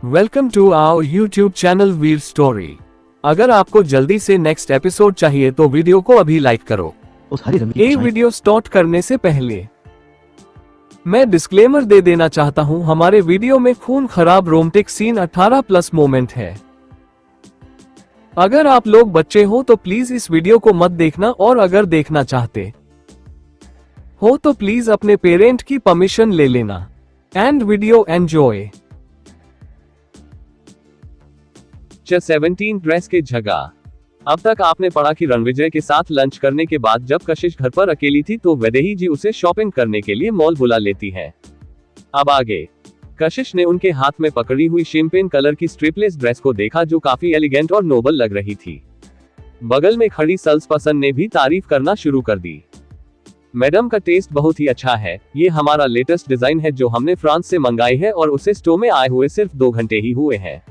Welcome to our YouTube channel Veer story. अगर आपको जल्दी से नेक्स्ट एपिसोड चाहिए तो वीडियो को अभी लाइक करो। ये वीडियो स्टार्ट करने से पहले मैं डिस्क्लेमर दे देना चाहता हूं, हमारे वीडियो में खून खराब रोमांटिक सीन 18+ मोमेंट है। अगर आप लोग बच्चे हो तो प्लीज इस वीडियो को मत देखना, और अगर देखना चाहते हो तो प्लीज अपने पेरेंट की परमिशन ले लेना। And video enjoy. 17 ड्रेस के झगड़ा। अब तक आपने पढ़ा कि रणविजय के साथ लंच करने के बाद जब कशिश घर पर अकेली थी तो वैदेही जी उसे शॉपिंग करने के लिए मॉल बुला लेती है। अब आगे कशिश ने उनके हाथ में पकड़ी हुई शैंपेन कलर की स्ट्रिपलेस ड्रेस को देखा जो काफी एलिगेंट और नोबल लग रही थी। बगल में खड़ी सेल्स पर्सन ने भी तारीफ करना शुरू कर दी। मैडम का टेस्ट बहुत ही अच्छा है, ये हमारा लेटेस्ट डिजाइन है जो हमने फ्रांस से मंगाई है और उसे स्टोर में आए हुए सिर्फ 2 घंटे ही हुए हैं।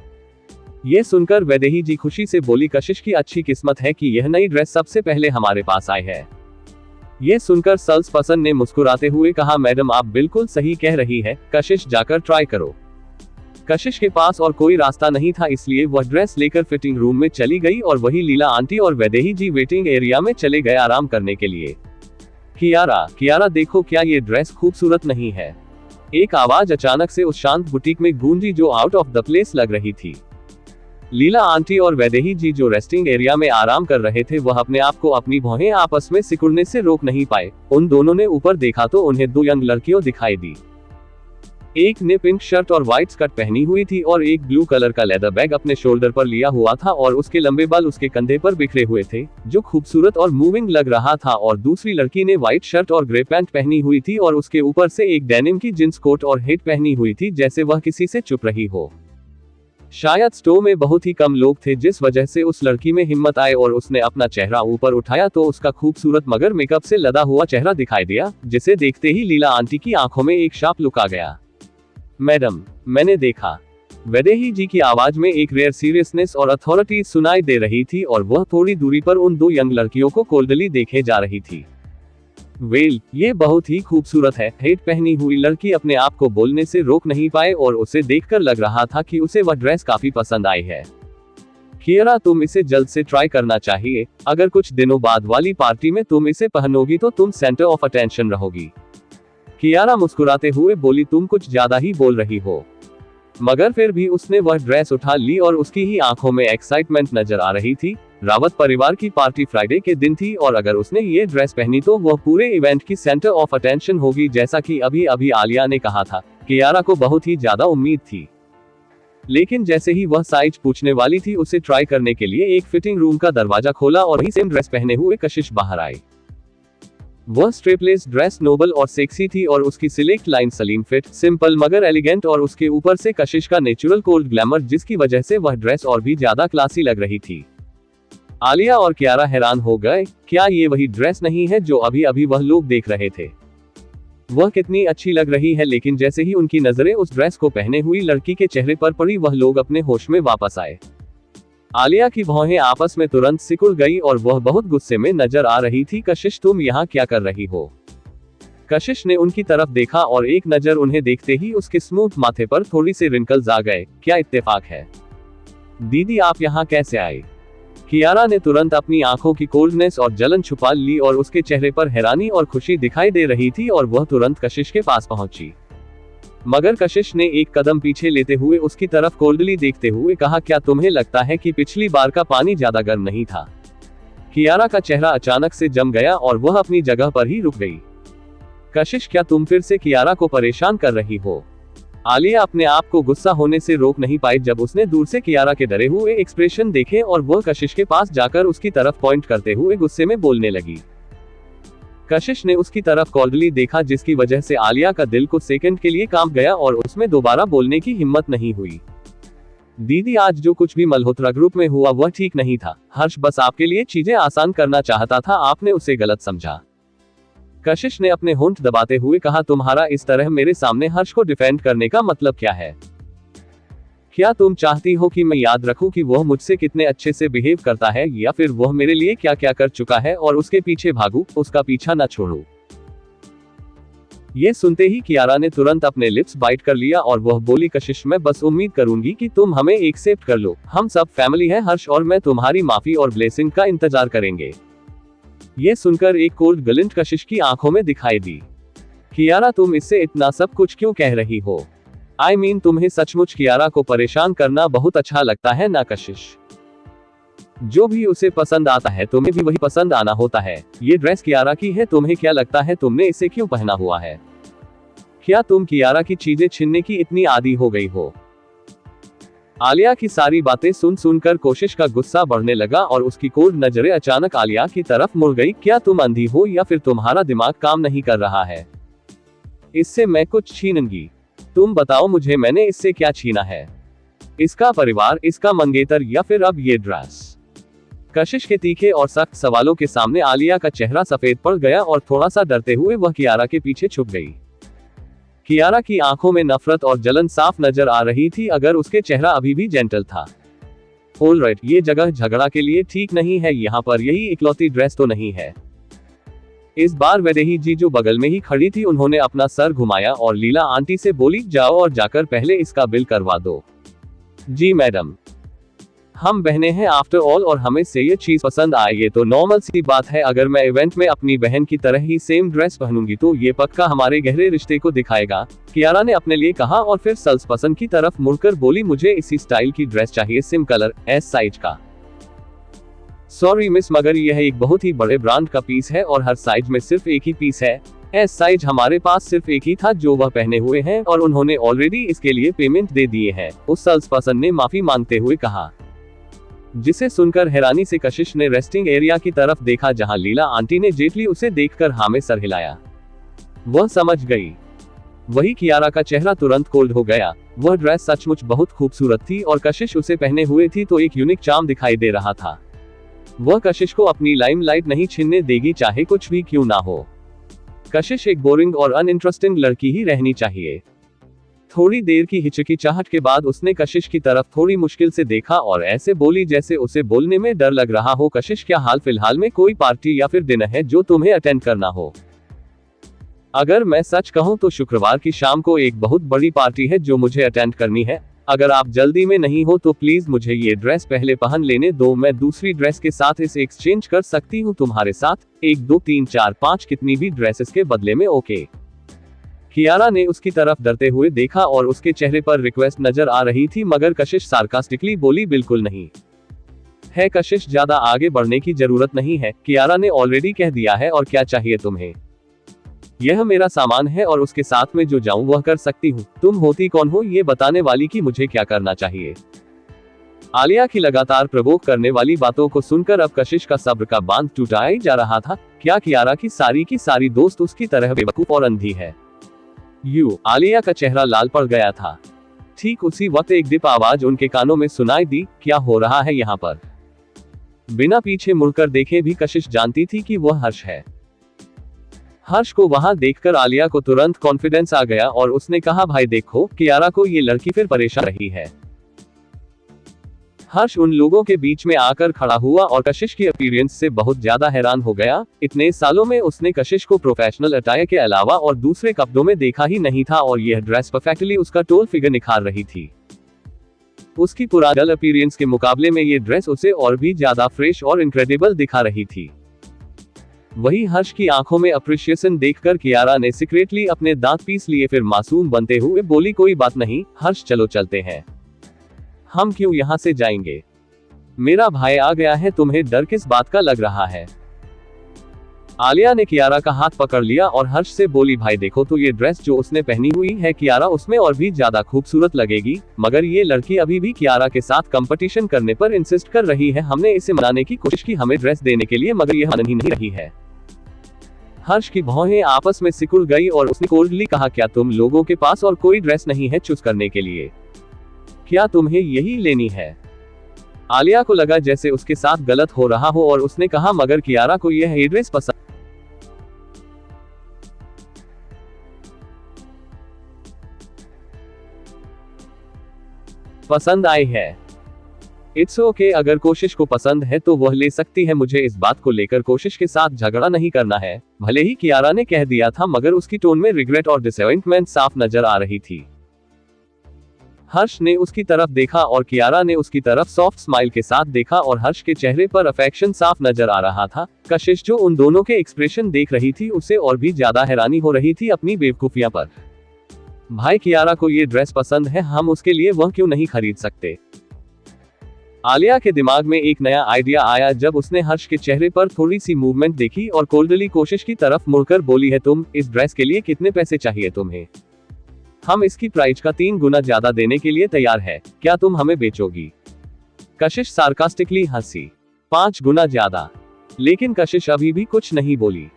ये सुनकर वैदेही जी खुशी से बोली, कशिश की अच्छी किस्मत है कि यह नई ड्रेस सबसे पहले हमारे पास आई है। ये सुनकर सेल्स पर्सन ने मुस्कुराते हुए कहा, मैडम आप बिल्कुल सही कह रही है, कशिश जाकर ट्राई करो। कशिश के पास और कोई रास्ता नहीं था, इसलिए वह ड्रेस लेकर फिटिंग रूम में चली गई और वही लीला आंटी और वैदेही जी वेटिंग एरिया में चले गए आराम करने के लिए। कियारा देखो, क्या ये ड्रेस खूबसूरत नहीं है? एक आवाज अचानक से उस शांत बुटीक में गूंजी जो आउट ऑफ द प्लेस लग रही थी। लीला आंटी और वैदेही जी जो रेस्टिंग एरिया में आराम कर रहे थे वह अपने आप को अपनी भौहें आपस में सिकुड़ने से रोक नहीं पाए। उन दोनों ने ऊपर देखा तो उन्हें 2 यंग लड़कियों दिखाई दी। एक ने पिंक शर्ट और व्हाइट स्कर्ट पहनी हुई थी और एक ब्लू कलर का लेदर बैग अपने शोल्डर पर लिया हुआ था और उसके लंबे बाल उसके कंधे पर बिखरे हुए थे जो खूबसूरत और मूविंग लग रहा था। और दूसरी लड़की ने व्हाइट शर्ट और ग्रे पैंट पहनी हुई थी और उसके ऊपर से एक डेनिम की जींस कोट और हेट पहनी हुई थी जैसे वह किसी से चुप रही हो। शायद स्टोर में बहुत ही कम लोग थे जिस वजह से उस लड़की में हिम्मत आए और उसने अपना चेहरा ऊपर उठाया तो उसका खूबसूरत मगर मेकअप से लदा हुआ चेहरा दिखाई दिया, जिसे देखते ही लीला आंटी की आंखों में एक शार्प लुक आ गया। मैडम, मैंने देखा। वैदेही जी की आवाज में एक रेयर सीरियसनेस और अथॉरिटी सुनाई दे रही थी और वह थोड़ी दूरी पर उन 2 यंग लड़कियों को कोल्डली देखे जा रही थी। वेल, ये बहुत ही खूबसूरत है। हेट पहनी हुई लड़की अपने आप को बोलने से रोक नहीं पाए और उसे देखकर लग रहा था कि उसे वह ड्रेस काफी पसंद आई है। कियारा, तुम इसे जल्द से ट्राई करना चाहिए। अगर कुछ दिनों बाद वाली पार्टी में तुम इसे पहनोगी तो तुम सेंटर ऑफ अटेंशन रहोगी। कियारा मुस्कुराते हुए बोली, तुम कुछ ज्यादा ही बोल रही हो। मगर फिर भी उसने वह ड्रेस उठा ली और उसकी ही आंखों में एक्साइटमेंट नजर आ रही थी। रावत परिवार की पार्टी फ्राइडे के दिन थी और अगर उसने ये ड्रेस पहनी तो वह पूरे इवेंट की सेंटर ऑफ अटेंशन होगी, जैसा कि अभी अभी आलिया ने कहा था। कियारा को बहुत ही ज्यादा उम्मीद थी, लेकिन जैसे ही वह साइज पूछने वाली थी उसे ट्राई करने के लिए एक फिटिंग रूम का दरवाजा खोला और वही सेम ड्रेस पहने हुए कशिश बाहर आई। वह स्ट्रिपलेस ड्रेस नोबल और सेक्सी थी और उसकी select line Salim fit, simple मगर एलिगेंट और उसके ऊपर से कशिश का नेचुरल कोल्ड ग्लैमर, जिसकी वजह से वह ड्रेस और भी ज्यादा क्लासी लग रही थी। आलिया और कियारा हैरान हो गए, क्या ये वही ड्रेस नहीं है जो अभी अभी वह लोग देख रहे थे? वह कितनी अच्छी लग रही है। लेकिन जैसे ही उनकी नजरें उस ड्रेस को पहने हुई लड़की के चेहरे पर पड़ी वह लोग अपने होश में वापस आए। आलिया की भौहें आपस में तुरंत सिकुड़ गई और वह बहुत गुस्से में नजर आ रही थी। कशिश, तुम यहाँ क्या कर रही हो? कशिश ने उनकी तरफ देखा और एक नजर उन्हें देखते ही उसके स्मूथ माथे पर थोड़ी सी रिंकल्स आ गए। क्या इत्तेफाक है? दीदी, आप यहाँ कैसे आए? कियारा ने तुरंत अपनी आंखों की कोल्डनेस और जलन छुपा ली और उसके चेहरे पर हैरानी और खुशी दिखाई दे रही थी और वह तुरंत कशिश के पास पहुंची। मगर कशिश ने एक कदम पीछे लेते हुए उसकी तरफ कोल्डली देखते हुए कहा, क्या तुम्हें लगता है कि पिछली बार का पानी ज्यादा गर्म नहीं था? कियारा का चेहरा अचानक से जम गया और वह अपनी जगह पर ही रुक गई। कशिश, क्या तुम फिर से कियारा को परेशान कर रही हो? आलिया अपने आप को गुस्सा होने से रोक नहीं पाई जब उसने दूर से कियारा के डरे हुए एक्सप्रेशन देखे और वह कशिश के पास जाकर उसकी तरफ पॉइंट करते हुए गुस्से में बोलने लगी। कशिश ने उसकी तरफ कोल्डली देखा जिसकी वजह से आलिया का दिल कुछ सेकंड के लिए कांप गया और उसमें दोबारा बोलने की हिम्मत नहीं हुई। दीदी, आज जो कुछ भी मल्होत्रा ग्रुप में हुआ वह ठीक नहीं था। हर्ष बस आपके लिए चीजें आसान करना चाहता था, आपने उसे गलत समझा। कशिश ने अपने होंठ दबाते हुए कहा, तुम्हारा इस तरह मेरे सामने हर्ष को डिफेंड करने का मतलब क्या है? क्या तुम चाहती हो कि मैं याद रखूं कि वह मुझसे कितने अच्छे से बिहेव करता है, या फिर वह मेरे लिए क्या क्या कर चुका है और उसके पीछे भागूं, उसका पीछा न छोड़ूं? ये सुनते ही कियारा ने तुरंत अपने लिप्स बाइट कर लिया और वह बोली, कशिश मैं बस उम्मीद करूंगी कि तुम हमें एक्सेप्ट कर लो, हम सब फैमिली हैं, हर्ष और मैं तुम्हारी माफी और ब्लेसिंग का इंतजार करेंगे। ये सुनकर एक कोल्ड ग्लिंट कशिश की आंखों में दिखाई दी। कियारा तुम इससे इतना सब कुछ क्यों कह रही हो? I mean, तुम्हें सचमुच कियारा को परेशान करना बहुत अच्छा लगता है ना कशिश? जो भी उसे पसंद आता है तुम्हें भी वही पसंद आना होता है। ये ड्रेस कियारा की है, तुम्हें क्या लगता है तुमने इसे क्यों पहना हुआ है? क्या तुम कियारा की चीजें छीनने की इतनी आदी हो गई हो? आलिया की सारी बातें सुन सुनकर कोशिश का गुस्सा बढ़ने लगा और उसकी कोल्ड नजरें अचानक आलिया की तरफ मुड़ गई। क्या तुम अंधी हो या फिर तुम्हारा दिमाग काम नहीं कर रहा है? इससे मैं कुछ छीनूंगी? तुम बताओ मुझे, मैंने इससे क्या छीना है? इसका परिवार, इसका मंगेतर या फिर अब ये ड्रेस? कशिश के तीखे और सख्त सवालों के सामने आलिया का चेहरा सफेद पड़ गया और थोड़ा सा डरते हुए वह कियारा के पीछे छुप गई। कियारा की आंखों में नफरत और जलन साफ नजर आ रही थी, अगर उसके चेहरा अभी भी जेंटल था। ऑलराइट, ये जगह झगड़ा के लिए ठीक नहीं है, यहाँ पर यही इकलौती ड्रेस तो नहीं है। इस बार वैदेही जी जो बगल में ही खड़ी थी, उन्होंने अपना सर घुमाया और लीला आंटी से बोली, जाओ और जाकर पहले इसका बिल करवा दो। जी मैडम, हम बहनें हैं आफ्टर ऑल और हमें से ये चीज पसंद आए ये तो नॉर्मल सी बात है। अगर मैं इवेंट में अपनी बहन की तरह ही सेम ड्रेस पहनूंगी तो ये पक्का हमारे गहरे रिश्ते को दिखाएगा, कियारा ने अपने लिए कहा और फिर सल्स पसंद की तरफ मुड़कर बोली, मुझे इसी स्टाइल की ड्रेस चाहिए, सिम कलर, एस साइज का। सॉरी मिस, मगर यह एक बहुत ही बड़े ब्रांड का पीस है और हर साइज में सिर्फ एक ही पीस है। एस साइज हमारे पास सिर्फ एक ही था जो वह पहने हुए हैं और उन्होंने ऑलरेडी इसके लिए पेमेंट दे दिए हैं, उस सल्स पर्सन ने माफी मांगते हुए कहा। जिसे सुनकर हैरानी से कशिश ने रेस्टिंग एरिया की तरफ देखा जहां लीला आंटी ने जेटली उसे देखकर हाँ में सर हिलाया। वह समझ गई। वही कियारा का चेहरा तुरंत कोल्ड हो गया। वह ड्रेस सचमुच बहुत खूबसूरत थी और कशिश उसे पहने हुए थी तो एक यूनिक चार्म दिखाई दे रहा था। वह कशिश को अपनी लाइमलाइट नहीं छीनने देगी, चाहे कुछ भी क्यों ना हो। कशिश एक बोरिंग और अनइंटरेस्टिंग लड़की ही रहनी चाहिए। थोड़ी देर की हिचकिचाहट के बाद उसने कशिश की तरफ थोड़ी मुश्किल से देखा और ऐसे बोली जैसे उसे बोलने में डर लग रहा हो, कशिश क्या हाल फिलहाल में कोई पार्टी या फिर डिनर है जो तुम्हें अटेंड करना हो? अगर मैं सच कहूं तो शुक्रवार की शाम को एक बहुत बड़ी पार्टी है जो मुझे अटेंड करनी है। अगर आप जल्दी में नहीं हो तो प्लीज मुझे ये ड्रेस पहले पहन लेने दो, मैं दूसरी ड्रेस के साथ इसे एक्सचेंज कर सकती हूँ तुम्हारे साथ, 1 2 3 4 5 कितनी भी ड्रेसेस के बदले में, ओके? कियारा ने उसकी तरफ डरते हुए देखा और उसके चेहरे पर रिक्वेस्ट नजर आ रही थी, मगर कशिश सार्कास्टिकली बोली, बिल्कुल नहीं है कशिश, ज्यादा आगे बढ़ने की जरूरत नहीं है, कियारा ने ऑलरेडी कह दिया है। और क्या चाहिए तुम्हें? यह मेरा सामान है और उसके साथ में जो जाऊं वह कर सकती हूँ। तुम होती कौन हो ये बताने वाली कि मुझे क्या करना चाहिए? आलिया की लगातार प्रवोक करने वाली बातों को सुनकर अब कशिश का सब्र का बांध टूटा ही जा रहा था। क्या कियारा की सारी दोस्त उसकी तरह बेवकूफ और अंधी है? आलिया का चेहरा लाल पड़ गया था। ठीक उसी वक्त एक डिप आवाज उनके कानों में सुनाई दी, क्या हो रहा है यहाँ पर? बिना पीछे मुड़कर देखे भी कशिश जानती थी कि वह हर्ष है। हर्ष को वहां देखकर आलिया को तुरंत कॉन्फिडेंस आ गया और उसने कहा, भाई देखो, कियारा को ये लड़की फिर परेशान रही है। हर्ष उन लोगों के बीच में आकर खड़ा हुआ और कशिश की अपीयरेंस से बहुत ज्यादा हैरान हो गया। इतने सालों में उसने कशिश को प्रोफेशनल अटायर के अलावा और दूसरे कपड़ों में देखा ही नहीं था और यह ड्रेस परफेक्टली उसका टोल फिगर निखार रही थी। उसकी पुरानी अपीयरेंस के मुकाबले में ये ड्रेस उसे और भी ज्यादा फ्रेश और इनक्रेडिबल दिखा रही थी। वही हर्ष की आंखों में अप्रिशिएशन देखकर कियारा ने सीक्रेटली अपने दांत पीस लिए, फिर मासूम बनते हुए बोली, कोई बात नहीं हर्ष, चलो चलते हैं। हम क्यों यहाँ से जाएंगे? मेरा भाई आ गया है, तुम्हें डर किस बात का लग रहा है? आलिया ने कियारा का हाथ पकड़ लिया और हर्ष से बोली, भाई देखो तो ये ड्रेस जो उसने पहनी हुई है कियारा उसमें और भी ज्यादा खूबसूरत लगेगी, मगर ये लड़की अभी भी कियारा के साथ कंपटीशन करने पर इंसिस्ट कर रही है। हमने इसे मनाने की कोशिश की हमें ड्रेस देने के लिए, मगर यह मान ही नहीं रही है। हर्ष की भौहें आपस में सिकुड़ गई और उसने कोल्डली कहा, क्या तुम लोगों के पास और कोई ड्रेस नहीं है चूज करने के लिए? क्या तुम्हें यही लेनी है? आलिया को लगा जैसे उसके साथ गलत हो रहा हो और उसने कहा, मगर कियारा को यह ड्रेस पसंद आई है। इट्स ओके, अगर कोशिश को पसंद है तो वह ले सकती है, मुझे इस बात को लेकर कोशिश के साथ झगड़ा नहीं करना है। भले ही कियारा ने कह दिया था मगर उसकी टोन में रिग्रेट और डिसअपॉइंटमेंट साफ नजर आ रही थी। हर्ष ने उसकी तरफ देखा और कियारा ने उसकी तरफ सॉफ्ट स्माइल के साथ देखा और हर्ष के चेहरे पर अफेक्शन साफ नजर आ रहा था। कशिश जो उन दोनों के एक्सप्रेशन देख रही थी उसे और भी ज्यादा हैरानी हो रही थी अपनी बेवकूफियां पर। भाई कियारा को ये ड्रेस पसंद है, हम उसके लिए वह क्यों नहीं खरीद सकते? आलिया के दिमाग में एक नया आइडिया आया जब उसने हर्ष के चेहरे पर थोड़ी सी मूवमेंट देखी और कोल्डली कोशिश की तरफ मुड़कर बोली है, तुम इस ड्रेस के लिए कितने पैसे चाहिए तुम्हें? हम इसकी प्राइस का 3 गुना ज्यादा देने के लिए तैयार है, क्या तुम हमें बेचोगी? कशिश सार्कास्टिकली हंसी। 5 गुना ज्यादा? लेकिन कशिश अभी भी कुछ नहीं बोली।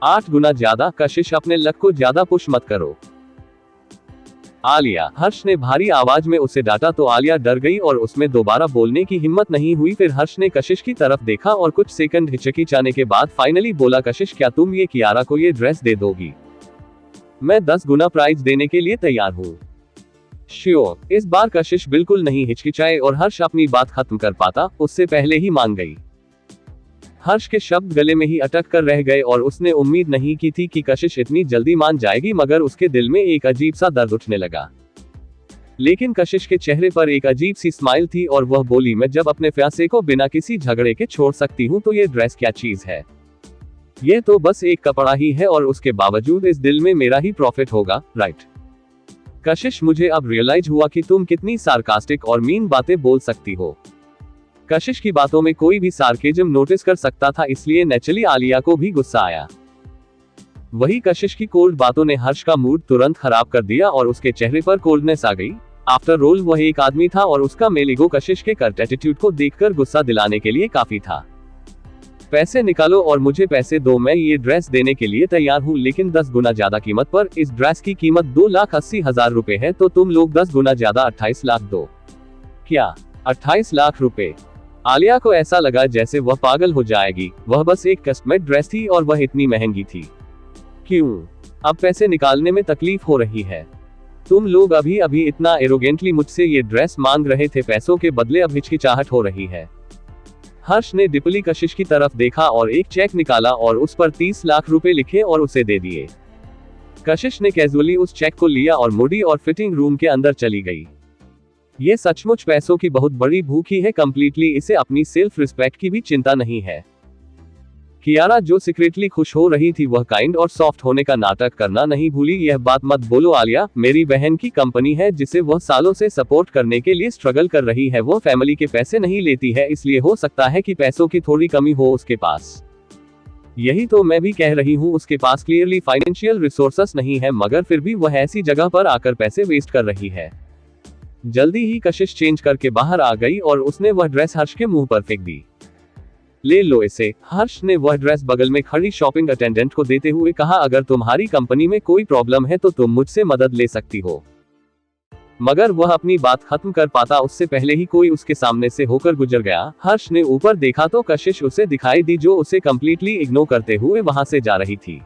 8 गुना ज्यादा? कशिश अपने लक को ज्यादा पुश मत करो। आलिया, हर्ष ने भारी आवाज में उसे डांटा तो आलिया डर गई और उसमें दोबारा बोलने की हिम्मत नहीं हुई। फिर हर्ष ने कशिश की तरफ देखा और कुछ सेकंड हिचकिचाने के बाद फाइनली बोला, कशिश क्या तुम ये कियारा को ये ड्रेस दे दोगी? मैं 10 गुना प्राइस देने के लिए तैयार हूँ। श्योर? इस बार कशिश बिल्कुल नहीं हिचकिचाए और हर्ष अपनी बात खत्म कर पाता उससे पहले ही मान गई। हर्ष के शब्द गले में ही अटक कर रह गए और उसने उम्मीद नहीं की थी कि कशिश इतनी जल्दी मान जाएगी, मगर उसके दिल में एक अजीब सा दर्द उठने लगा। लेकिन कशिश के चेहरे पर एक अजीब सी स्माइल थी और वह बोली, मैं जब अपने फ्यांसे को बिना किसी झगड़े के छोड़ सकती हूँ तो ये ड्रेस क्या चीज है? ये तो बस एक कपड़ा ही है और उसके बावजूद इस दिल में मेरा ही प्रॉफिट होगा, राइट? कशिश, मुझे अब रियलाइज हुआ कि तुम कितनी सार्कास्टिक और मीन बातें बोल सकती हो। कशिश की बातों में कोई भी सार्केज्म नोटिस कर सकता था, इसलिए नेचुरली आलिया को भी गुस्सा आया। वही कशिश की कोल्ड बातों ने हर्ष का मूड तुरंत खराब कर दिया और उसके चेहरे पर कोल्डनेस आ गई। आफ्टर ऑल वह एक आदमी था और उसका मेल ईगो कशिश के कर्ट एटीट्यूड को देखकर गुस्सा दिलाने के लिए काफी था। पैसे निकालो और मुझे पैसे दो, मैं ये ड्रेस देने के लिए तैयार हूँ, लेकिन 10 गुना ज्यादा कीमत पर। इस ड्रेस की कीमत 2,80,000 रुपए है तो तुम लोग 10 गुना ज्यादा 28 लाख दो। क्या 28 लाख रुपए? आलिया को ऐसा लगा जैसे वह पागल हो जाएगी। वह बस एक कस्टमेड ड्रेस थी और वह इतनी महंगी थी। क्यों अब पैसे निकालने में तकलीफ हो रही है? तुम लोग अभी अभी इतना एरोगेंटली मुझसे ये ड्रेस मांग रहे थे, पैसों के बदले अब हिचकिचाहट हो रही है। हर्ष ने डिपली कशिश की तरफ देखा और एक चेक निकाला और उस पर 30 लाख रुपए लिखे और उसे दे दिए। कशिश ने कैजुअली उस चेक को लिया और मुड़ी और फिटिंग रूम के अंदर चली गई। ये सचमुच पैसों की बहुत बड़ी भूखी है, कंप्लीटली इसे अपनी सेल्फ रिस्पेक्ट की भी चिंता नहीं है। कियारा जो सीक्रेटली खुश हो रही थी वह काइंड और सॉफ्ट होने का नाटक करना नहीं भूली। यह बात मत बोलो आलिया, मेरी बहन की कंपनी है जिसे वह सालों से सपोर्ट करने के लिए स्ट्रगल कर रही है। वो फैमिली के पैसे नहीं लेती है, इसलिए हो सकता है कि पैसों की थोड़ी कमी हो उसके पास। यही तो मैं भी कह रही हूँ, उसके पास क्लियरली फाइनेंशियल रिसोर्सेस नहीं है, मगर फिर भी वह ऐसी जगह पर आकर पैसे वेस्ट कर रही है। जल्दी ही कशिश चेंज करके बाहर आ गई और उसने वह ड्रेस हर्ष के मुंह पर फेंक दी। ले लो इसे। हर्ष ने वह ड्रेस बगल में खड़ी शॉपिंग अटेंडेंट को देते हुए कहा, अगर तुम्हारी कंपनी में कोई प्रॉब्लम है तो तुम मुझसे मदद ले सकती हो। मगर वह अपनी बात खत्म कर पाता उससे पहले ही कोई उसके सामने से होकर गुजर गया। हर्ष ने ऊपर देखा तो कशिश उसे दिखाई दी जो उसे कंप्लीटली इग्नोर करते हुए वहां से जा रही थी।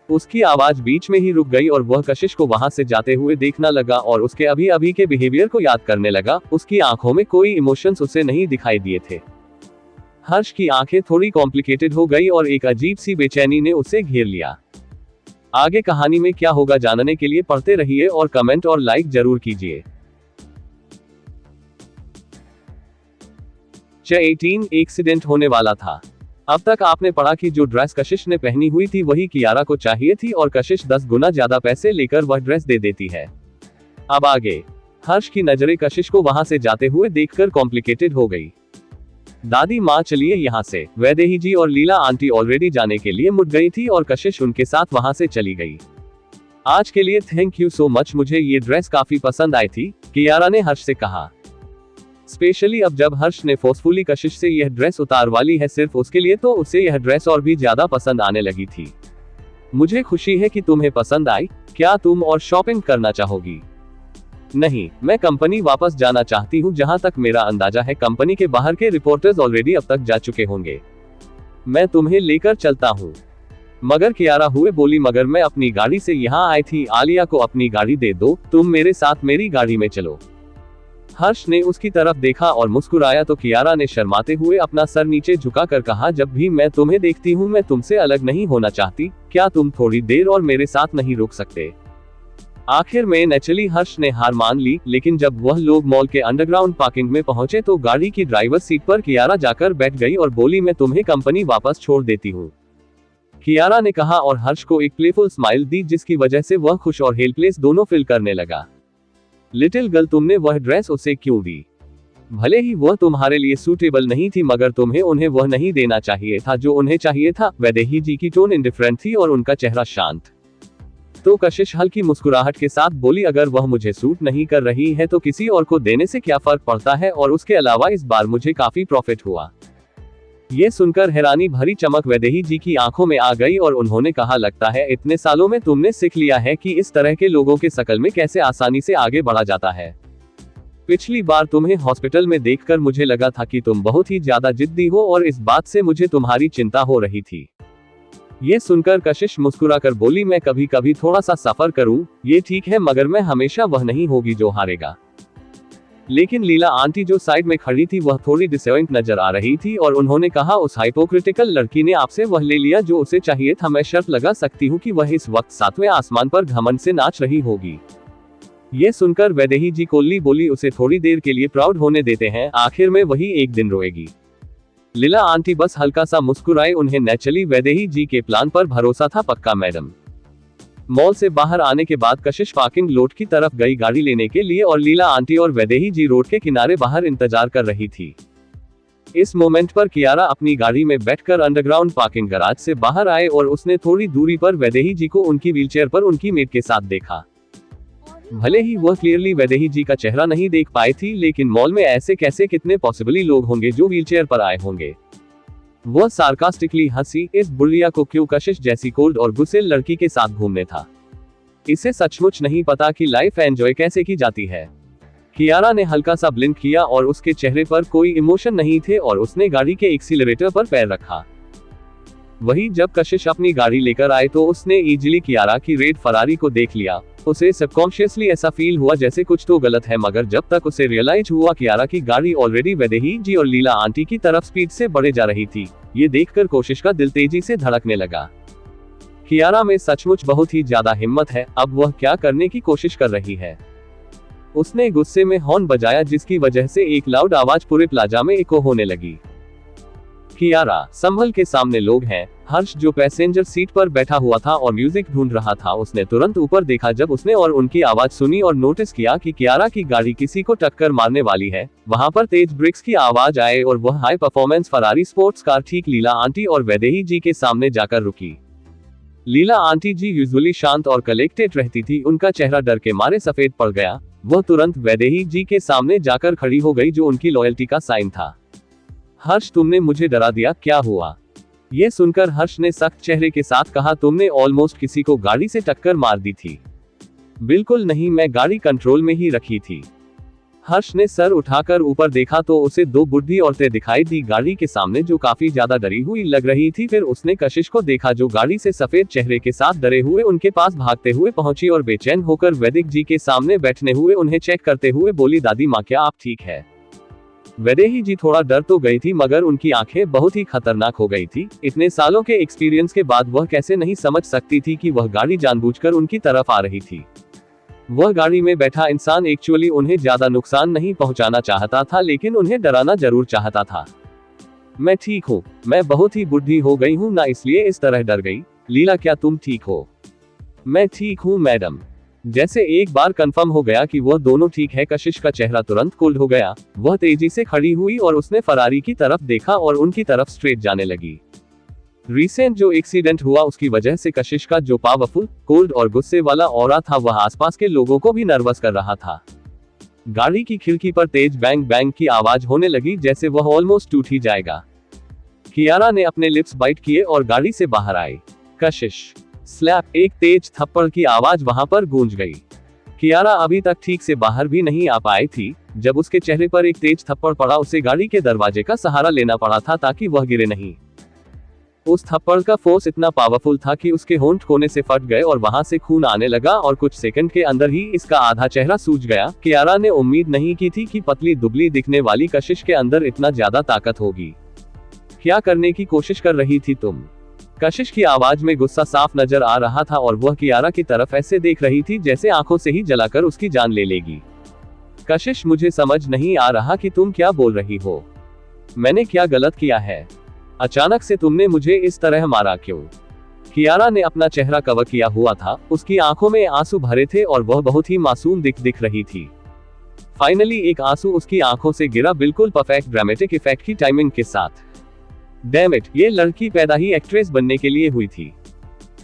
उसकी आवाज बीच में ही रुक गई और वह कशिश को वहां से जाते हुए देखना लगा और उसके अभी अभी के बिहेवियर को याद करने लगा। उसकी आंखों में कोई इमोशंस उसे नहीं दिखाई दिए थे। हर्ष की आंखें थोड़ी कॉम्प्लिकेटेड हो गई और एक अजीब सी बेचैनी ने उसे घेर लिया। आगे कहानी में क्या होगा जानने के लिए पढ़ते रहिए और कमेंट और लाइक जरूर कीजिए। 18 एक्सीडेंट होने वाला था। अब तक आपने पढ़ा कि जो ड्रेस कशिश ने पहनी हुई थी वही कियारा को चाहिए थी और कशिश 10 गुना ज्यादा पैसे लेकर वह ड्रेस दे देती है। अब आगे हर्ष की नजरें कशिश को वहां से जाते हुए देखकर कॉम्प्लिकेटेड हो गई। दादी माँ चलिए यहाँ से। वैदेही जी और लीला आंटी ऑलरेडी जाने के लिए मुड़ गई थी और कशिश उनके साथ वहां से चली गई। आज के लिए थैंक यू सो मच, मुझे ये ड्रेस काफी पसंद आई थी, कियारा ने हर्ष से कहा। स्पेशली अब जब हर्ष ने फोर्सफुली कशिश से यह ड्रेस उतार वाली है सिर्फ उसके लिए, तो उसे यह ड्रेस और भी ज्यादा पसंद आने लगी थी। मुझे खुशी है कि तुम्हें पसंद आई। क्या तुम और शॉपिंग करना चाहोगी? नहीं, मैं कंपनी वापस जाना चाहती हूँ। जहां तक मेरा अंदाजा है कंपनी के बाहर के रिपोर्टर्स ऑलरेडी अब तक जा चुके होंगे। मैं तुम्हें लेकर चलता हूँ। मगर कियारा हुए बोली, मगर मैं अपनी गाड़ी से यहाँ आई थी। आलिया को अपनी गाड़ी दे दो, तुम मेरे साथ मेरी गाड़ी में चलो। हर्ष ने उसकी तरफ देखा और मुस्कुराया तो कियारा ने शर्माते हुए अपना सर नीचे झुकाकर कहा, जब भी मैं तुम्हें देखती हूँ मैं तुमसे अलग नहीं होना चाहती, क्या तुम थोड़ी देर और मेरे साथ नहीं रुक सकते। आखिर में नेचुरली हर्ष ने हार मान ली, लेकिन जब वह लोग मॉल के अंडरग्राउंड पार्किंग में पहुंचे तो गाड़ी की ड्राइवर सीट पर कियारा जाकर बैठ गई और बोली, मैं तुम्हें कंपनी वापस छोड़ देती हूँ। कियारा ने कहा और हर्ष को एक प्लेफुल स्माइल दी, जिसकी वजह से वह खुश और हेल्पलेस दोनों फील करने लगा। लिटिल गर्ल, तुमने वह ड्रेस उसे क्यों दी? भले ही वह तुम्हारे लिए सूटेबल नहीं थी, मगर तुम्हें उन्हें वह नहीं देना चाहिए था जो उन्हें चाहिए था। वैदेही जी की टोन इंडिफरेंट थी और उनका चेहरा शांत। तो कशिश हल्की मुस्कुराहट के साथ बोली, अगर वह मुझे सूट नहीं कर रही है तो किसी और को देने से क्या फर्क पड़ता है, और उसके अलावा इस बार मुझे काफी प्रॉफिट हुआ। ये सुनकर हैरानी भरी चमक वैदेही जी की आंखों में आ गई और उन्होंने कहा, लगता है इतने सालों में तुमने सीख लिया है कि इस तरह के लोगों के शकल में कैसे आसानी से आगे बढ़ा जाता है। पिछली बार तुम्हें हॉस्पिटल में देखकर मुझे लगा था कि तुम बहुत ही ज्यादा जिद्दी हो और इस बात से मुझे तुम्हारी चिंता हो रही थी। ये सुनकर कशिश मुस्कुराकर बोली, मैं कभी कभी थोड़ा सा सफर करूं, ये ठीक है, मगर मैं हमेशा वह नहीं होगी जो हारेगा। लेकिन लीला आंटी जो साइड में खड़ी थी वह थोड़ी डिसअपॉइंट नजर आ रही थी और उन्होंने कहा, उस हाइपोक्रिटिकल लड़की ने आपसे वह ले लिया जो उसे चाहिए था। मैं शर्त लगा सकती हूँ कि वह इस वक्त सातवें आसमान पर घमंड से नाच रही होगी। ये सुनकर वैदेही जी कोल्ली बोली, उसे थोड़ी देर के लिए प्राउड होने देते हैं, आखिर में वही एक दिन रोएगी। लीला आंटी बस हल्का सा मुस्कुराए, उन्हें नेचुरली वैदेही जी के प्लान पर भरोसा था। पक्का मैडम। मॉल से बाहर आने के बाद कशिश पार्किंग लॉट की तरफ गई गाड़ी लेने के लिए और लीला आंटी और वैदेही जी रोड के किनारे बाहर इंतजार कर रही थी। इस मोमेंट पर कियारा अपनी गाड़ी में बैठकर अंडरग्राउंड पार्किंग गैराज से बाहर आए और उसने थोड़ी दूरी पर वैदेही जी को उनकी व्हीलचेयर पर उनकी मेट के साथ देखा। भले ही वह क्लियरली वैदेही जी का चेहरा नहीं देख पाई थी, लेकिन मॉल में ऐसे कैसे कितने पॉसिबली लोग होंगे जो व्हीलचेयर पर आए होंगे। वह सार्कास्टिकली हंसी, इस बुढ़िया को क्यों कशिश जैसी कोल्ड और गुस्सेल लड़की के साथ घूमने था। इसे सचमुच नहीं पता कि लाइफ एंजॉय कैसे की जाती है। कियारा ने हल्का सा ब्लिंक किया और उसके चेहरे पर कोई इमोशन नहीं थे और उसने गाड़ी के एक्सीलरेटर पर पैर रखा। वही जब कशिश अपनी गाड़ी लेकर आए तो उसने इजीली कियारा की रेड फरारी को देख लिया। उसे सबकॉन्शियसली ऐसा फील हुआ जैसे कुछ तो गलत है, मगर जब तक उसे रियलाइज हुआ कियारा की गाड़ी ऑलरेडी वैदेही जी और लीला आंटी की तरफ स्पीड से बढ़े जा रही थी, ये देखकर कोशिश का दिल तेजी से धड़कने लगा। कियारा में सचमुच बहुत ही ज्यादा हिम्मत है, अब वह क्या करने की कोशिश कर रही है। उसने गुस्से में हॉर्न बजाया, जिसकी वजह से एक लाउड आवाज पूरे प्लाजा में इको होने लगी। कियारा, संभल के, सामने लोग हैं। हर्ष जो पैसेंजर सीट पर बैठा हुआ था और म्यूजिक ढूंढ रहा था, उसने तुरंत ऊपर देखा जब उसने और उनकी आवाज सुनी और नोटिस किया कि कियारा की गाड़ी किसी को टक्कर मारने वाली है। वहां पर तेज ब्रेक्स की आवाज आए और वह high performance Ferrari sports car ठीक लीला आंटी और वैदेही जी के सामने जाकर रुकी। लीला आंटी जी यूजुअली शांत और कलेक्टेड रहती थी, उनका चेहरा डर के मारे सफेद पड़ गया। वह तुरंत वैदेही जी के सामने जाकर खड़ी हो गई, जो उनकी लॉयल्टी का साइन था। हर्ष, तुमने मुझे डरा दिया, क्या हुआ? ये सुनकर हर्ष ने सख्त चेहरे के साथ कहा, तुमने ऑलमोस्ट किसी को गाड़ी से टक्कर मार दी थी। बिल्कुल नहीं, मैं गाड़ी कंट्रोल में ही रखी थी। हर्ष ने सर उठाकर ऊपर देखा तो उसे दो बुढ़ी औरतें दिखाई दी गाड़ी के सामने, जो काफी ज्यादा डरी हुई लग रही थी। फिर उसने कशिश को देखा जो गाड़ी से सफेद चेहरे के साथ डरे हुए उनके पास भागते हुए पहुंची और बेचैन होकर वैदिक जी के सामने बैठने हुए उन्हें चेक करते हुए बोली, दादी माँ, क्या आप ठीक है? वैदेही जी थोड़ा डर तो गई थी, मगर उनकी आंखें बहुत ही खतरनाक हो गई थी। इतने सालों के एक्सपीरियंस के बाद वह कैसे नहीं समझ सकती थी कि वह गाड़ी जानबूझकर उनकी तरफ आ रही थी। वह गाड़ी में बैठा इंसान एक्चुअली उन्हें ज्यादा नुकसान नहीं पहुंचाना चाहता था, लेकिन उन्हें डराना जरूर चाहता था। मैं ठीक हूँ, मैं बहुत ही बुढ़ी हो गई हूँ ना, इसलिए इस तरह डर गई। लीला, क्या तुम ठीक हो? मैं ठीक हूँ मैडम। जैसे एक बार कंफर्म हो गया कि वह दोनों ठीक है, कशिश का चेहरा तुरंत कोल्ड हो गया। वह तेजी से खड़ी हुई और उसने फरारी की तरफ देखा और उनकी तरफ स्ट्रेट जाने लगी। रिसेंट जो एक्सीडेंट हुआ उसकी वजह से कशिश का जो पावरफुल, कोल्ड और गुस्से वाला ऑरा था, वह आसपास के लोगों को भी नर्वस कर रहा था। गाड़ी की खिड़की पर तेज बैंग बैंग की आवाज होने लगी, जैसे वह ऑलमोस्ट टूट ही जाएगा। कियारा ने अपने लिप्स बाइट किए और गाड़ी से बाहर आई। कशिश स्लैप, एक तेज थप्पड़ की आवाज वहां पर गूंज गई। कियारा अभी तक ठीक से बाहर भी नहीं आ पाई थी जब उसके चेहरे पर एक तेज थप्पड़ पड़ा। उसे गाड़ी के दरवाजे का सहारा लेना पड़ा था ताकि वह गिरे नहीं। उस थप्पड़ का फोर्स इतना पावरफुल था कि उसके होंठ कोने से फट गए और वहां से खून आने लगा और कुछ सेकंड के अंदर ही इसका आधा चेहरा सूज गया। कियारा ने उम्मीद नहीं की थी कि पतली दुबली दिखने वाली कशिश के अंदर इतना ज्यादा ताकत होगी। क्या करने की कोशिश कर रही थी तुम? कशिश की आवाज में गुस्सा साफ नजर आ रहा था और वह कियारा की तरफ ऐसे देख रही थी जैसे आंखों से ही जलाकर उसकी जान ले लेगी। कशिश, मुझे समझ नहीं आ रहा कि तुम क्या बोल रही हो। मैंने क्या गलत किया है? अचानक से तुमने मुझे इस तरह मारा क्यों? कियारा ने अपना चेहरा कवर किया हुआ था, उसकी आंखों में आंसू भरे थे और वह बहुत ही मासूम दिख रही थी। फाइनली एक आंसू उसकी आंखों से गिरा, बिल्कुल परफेक्ट ड्रामेटिक इफेक्ट की टाइमिंग के साथ। डैम इट, ये लड़की पैदा ही एक्ट्रेस बनने के लिए हुई थी।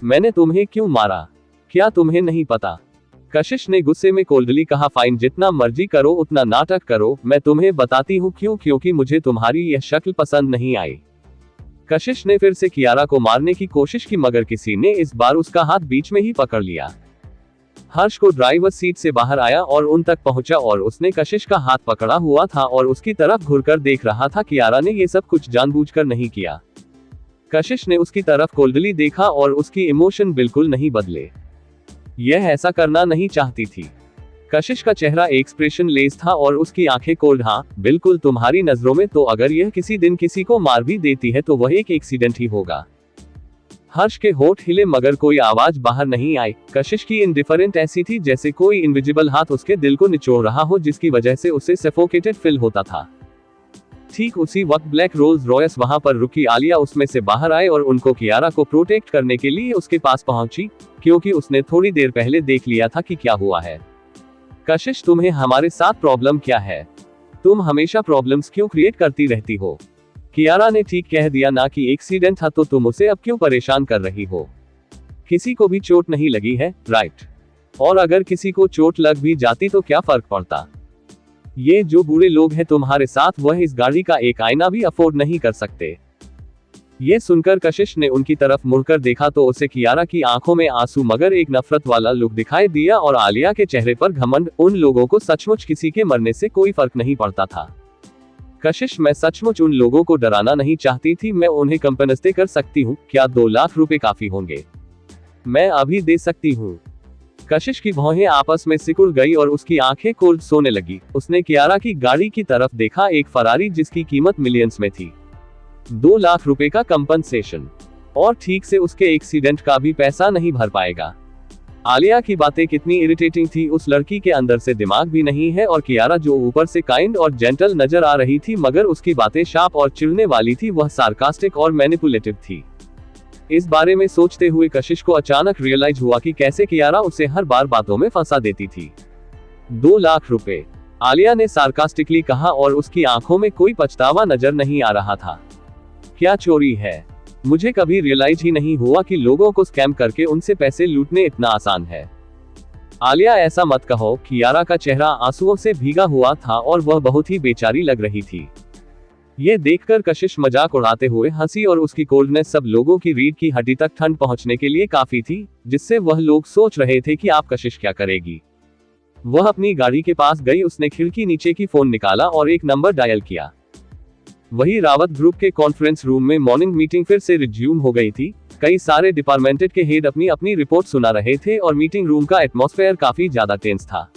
मैंने तुम्हें क्यों मारा? क्या तुम्हें नहीं पता? कशिश ने गुस्से में कोल्डली कहा, फाइन, जितना मर्जी करो उतना नाटक करो, मैं तुम्हें बताती हूँ क्यों, क्योंकि मुझे तुम्हारी यह शक्ल पसंद नहीं आई। कशिश ने फिर से कियारा को मारने की कोशिश की मगर किसी ने इस बार उसका हाथ बीच में ही पकड़ लिया। हर्ष को ड्राइवर सीट से बाहर आया और उन तक पहुंचा और उसने कशिश का हाथ पकड़ा हुआ था और उसकी तरफ घुरकर देख रहा था। कियारा ने ये सब कुछ जानबूझकर नहीं किया। कशिश ने उसकी तरफ कोल्डली देखा और उसकी इमोशन बिल्कुल नहीं बदले। यह ऐसा करना नहीं चाहती थी। कशिश का चेहरा एक्सप्रेशन लेस था और उसकी आंखें कोल्ड। हाँ बिल्कुल, तुम्हारी नजरों में तो अगर यह किसी दिन किसी को मार भी देती है तो वह एक एक्सीडेंट ही होगा। हर्ष के होठ हिले मगर कोई आवाज बाहर नहीं आई। कशिश की इंडिफरेंट ऐसी थी जैसे कोई इनविजिबल हाथ उसके दिल को निचोड़ रहा हो, जिसकी वजह से उसे सफोकेटेड फील होता था। ठीक उसी वक्त ब्लैक रोल्स रॉयस वहां पर रुकी। आलिया उसमें से बाहर आए और उनको कियारा को प्रोटेक्ट करने के लिए उसके पास पहुंची, क्योंकि उसने थोड़ी देर पहले देख लिया था कि क्या हुआ है। कशिश, तुम्हें हमारे साथ प्रॉब्लम क्या है? तुम हमेशा प्रॉब्लम्स क्यों क्रिएट करती रहती हो? कियारा ने ठीक कह दिया ना कि एक्सीडेंट था तो तुम उसे अब क्यों परेशान कर रही हो? किसी को भी चोट नहीं लगी है, राइट? और अगर किसी को चोट लग भी जाती तो क्या फर्क पड़ता? ये जो बुरे लोग हैं तुम्हारे साथ, वह इस गाड़ी का एक आईना भी अफोर्ड नहीं कर सकते। ये सुनकर कशिश ने उनकी तरफ मुड़कर देखा तो उसे कियारा की आंखों में आंसू मगर एक नफरत वाला लुक दिखाई दिया और आलिया के चेहरे पर घमंड। उन लोगों को सचमुच किसी के मरने से कोई फर्क नहीं पड़ता था। कशिश, मैं सचमुच उन लोगों को डराना नहीं चाहती थी। मैं उन्हें कंपनसेट कर सकती हूँ। क्या 2 लाख रुपए काफी होंगे? मैं अभी दे सकती हूँ। कशिश की भौहें आपस में सिकुड़ गई और उसकी आंखें कोल्ड सोने लगी। उसने कियारा की गाड़ी की तरफ देखा, एक फरारी जिसकी कीमत मिलियंस में थी। 2 लाख रुपए का कंपनसेशन, और ठीक से उसके एक्सीडेंट का भी पैसा नहीं भर पाएगा। आलिया की बातें कितनी इरिटेटिंग थी। उस लड़की के अंदर से दिमाग भी नहीं है और कियारा जो ऊपर से काइंड और जेंटल नजर आ रही थी मगर उसकी बातें शार्प और चिढ़ने वाली थी, वह सार्कास्टिक और मैनिपुलेटिव थी। इस बारे में सोचते हुए कशिश को अचानक रियलाइज हुआ कि कैसे कियारा उसे हर बार बातों में फंसा देती थी। 2 लाख रुपए, आलिया ने सार्कास्टिकली कहा और उसकी आंखों में कोई पछतावा नजर नहीं आ रहा था। क्या चोरी है? मुझे कभी रियलाइज ही नहीं हुआ कि लोगों को स्कैम करके उनसे पैसे लूटने इतना आसान है। आलिया, ऐसा मत कहो। कियारा का चेहरा आंसुओं से भीगा हुआ था और वह बहुत ही बेचारी लग रही थी। ये देखकर कशिश मजाक उड़ाते हुए हंसी और उसकी कोल्डनेस सब लोगों की रीढ़ की हड्डी तक ठंड पहुंचने के लिए काफी थी, जिससे वह लोग सोच रहे थे कि आप कशिश क्या करेगी। वह अपनी गाड़ी के पास गई, उसने खिड़की नीचे की फोन निकाला और एक नंबर डायल किया। वही रावत ग्रुप के कॉन्फ्रेंस रूम में मॉर्निंग मीटिंग फिर से रिज्यूम हो गई थी। कई सारे डिपार्टमेंट के हेड अपनी अपनी रिपोर्ट सुना रहे थे और मीटिंग रूम का एटमॉस्फेयर काफी ज्यादा टेंस था।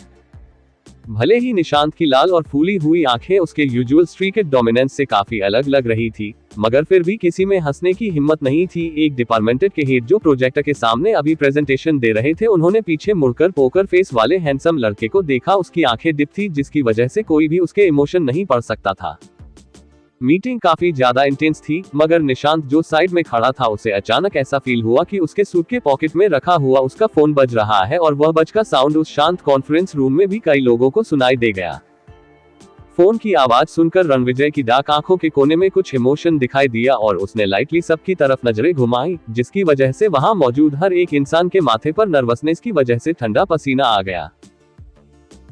भले ही निशांत की लाल और फूली हुई आंखें उसके यूजुअल स्ट्रीकेट डोमिनेंस से काफी अलग लग रही थी, मगर फिर भी किसी में हंसने की हिम्मत नहीं थी। एक डिपार्टमेंट के हेड जो प्रोजेक्टर के सामने अभी प्रेजेंटेशन दे रहे थे, उन्होंने पीछे मुड़कर पोकर फेस वाले हैंडसम लड़के को देखा। उसकी आंखें डिप थी, जिसकी वजह से कोई भी उसके इमोशन नहीं पढ़ सकता था। मीटिंग काफी ज्यादा इंटेंस थी, मगर निशांत जो साइड में खड़ा था उसे अचानक ऐसा फील हुआ कि उसके सूट के पॉकेट में रखा हुआ उसका फोन बज रहा है और वह बज का साउंड उस शांत कॉन्फ्रेंस रूम में भी कई लोगों को सुनाई दे गया। फोन की आवाज सुनकर रणविजय की डार्क आंखों के कोने में कुछ इमोशन दिखाई दिया और उसने लाइटली सबकी तरफ नजरें घुमाई, जिसकी वजह से वहां मौजूद हर एक इंसान के माथे पर नर्वसनेस की वजह से ठंडा पसीना आ गया।